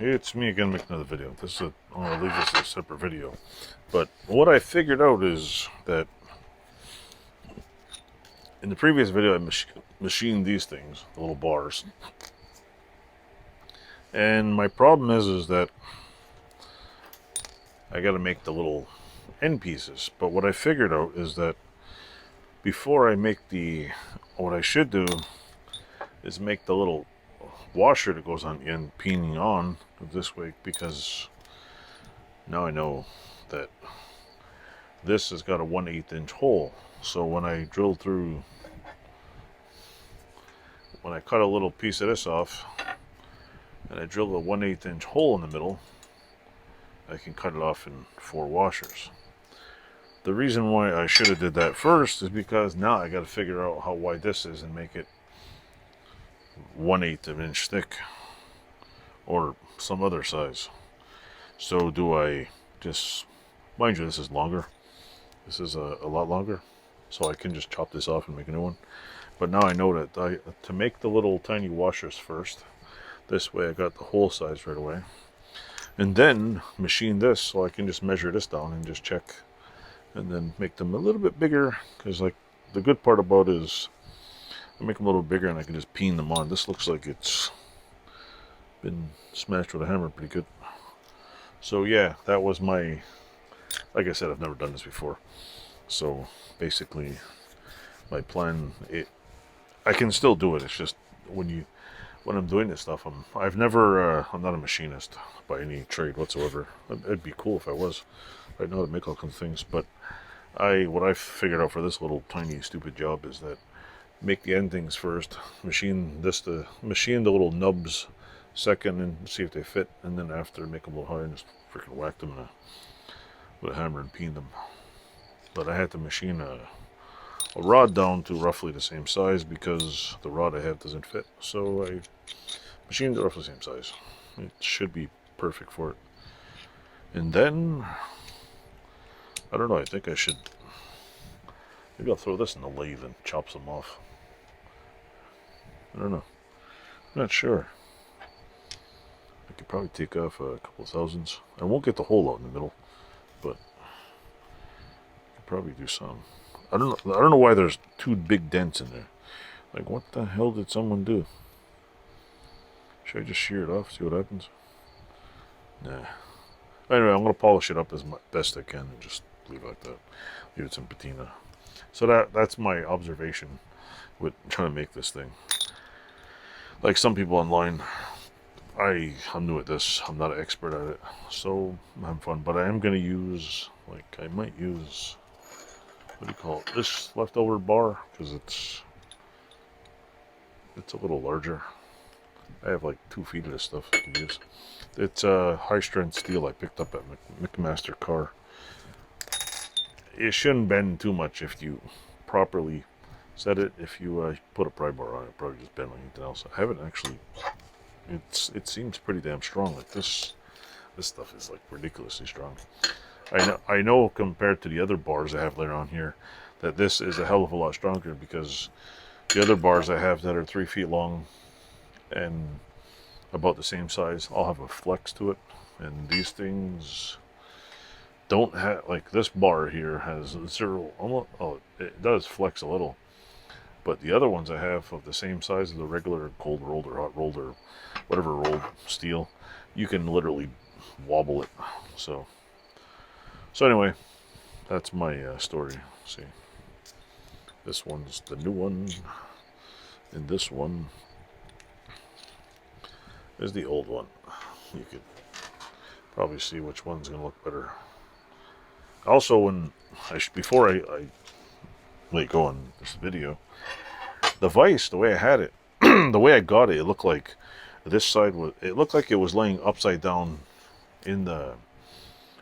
it's me again making another video. I'm gonna leave this as a separate video. But what I figured out is that in the previous video I machined these things, the little bars. And my problem is that I gotta make the little end pieces. But what I figured out is that before I make what I should do is make the little washer that goes on the end peening on this way, because now I know that this has got a 1/8 inch hole. So when I cut a little piece of this off and I drill a 1/8 inch hole in the middle, I can cut it off in 4 washers. The reason why I should have did that first is because now I got to figure out how wide this is and make it 1/8 of an inch thick or some other size. So do I just, mind you, this is longer. This is a lot longer, so I can just chop this off and make a new one. But now I know that to make the little tiny washers first, this way I got the hole size right away, and then machine this so I can just measure this down and just check, and then make them a little bit bigger, because like the good part about it is I make them a little bigger and I can just peen them on. This looks like it's been smashed with a hammer pretty good. So yeah, that was my, like I said, I've never done this before. So basically my plan, I can still do it. It's just when I'm doing this stuff, I'm not a machinist by any trade whatsoever. It'd be cool if I was. I know how to make all kinds of things, but what I've figured out for this little tiny stupid job is that make the end things first, machine the little nubs second and see if they fit, and then after make them a little higher and just freaking whack them with a hammer and peen them. But I had to machine a rod down to roughly the same size because the rod I have doesn't fit, so I machined it roughly the same size. It should be perfect for it. And then I don't know, I think I should, maybe I'll throw this in the lathe and chop some off. I don't know, I'm not sure. I could probably take off a couple of thousands. I won't get the hole out in the middle, but I could probably do some. I don't know why there's 2 big dents in there. Like, what the hell did someone do? Should I just shear it off, see what happens? Nah. Anyway, I'm gonna polish it up as best I can and just leave it like that. Leave it some patina. So that's my observation with trying to make this thing. Like some people online, I'm new at this. I'm not an expert at it, so I'm having fun. But I am gonna use, like, I might use, what do you call it? This leftover bar, because it's a little larger. I have like 2 feet of this stuff I can use. It's high strength steel I picked up at McMaster Car. It shouldn't bend too much if you properly set it. If you put a pry bar on it, probably just bend like anything else. I haven't actually. It seems pretty damn strong. Like this stuff is like ridiculously strong. I know compared to the other bars I have later on here that this is a hell of a lot stronger, because the other bars I have that are 3 feet long and about the same size, I'll have a flex to it, and these things don't have, like this bar here has 0, almost, oh, it does flex a little, but the other ones I have of the same size as the regular cold rolled or hot rolled or whatever rolled steel, you can literally wobble it. So anyway, that's my story. See, this one's the new one, and this one is the old one. You could probably see which one's gonna look better. Also, before I let go on this video, the vise, the way I had it, the way I got it, it looked like this side it was laying upside down in the,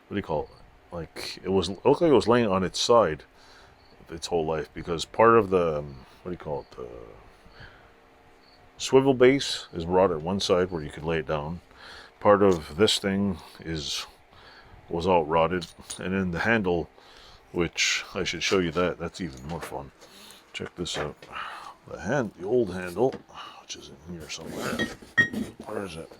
what do you call it? Like it looked like it was laying on its side its whole life, because part of the, what do you call it? The swivel base is rod at one side where you could lay it down. Part of this thing was all rotted, and then the handle, which I should show you that's even more fun. Check this out. The old handle, which is in here somewhere. Where is it?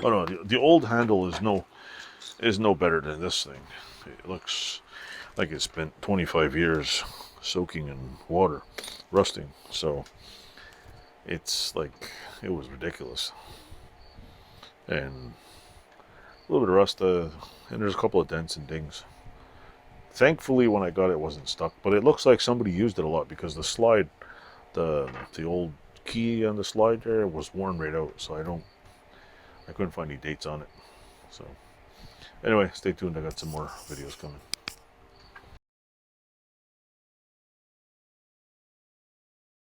Oh no, the old handle is no better than this thing. It looks like it spent 25 years soaking in water, rusting. So it's like, it was ridiculous. And a little bit of rust, and there's a couple of dents and dings. Thankfully, when I got it, it wasn't stuck, but it looks like somebody used it a lot because the slide, the old key on the slide there was worn right out. So I couldn't find any dates on it. So anyway, stay tuned. I got some more videos coming.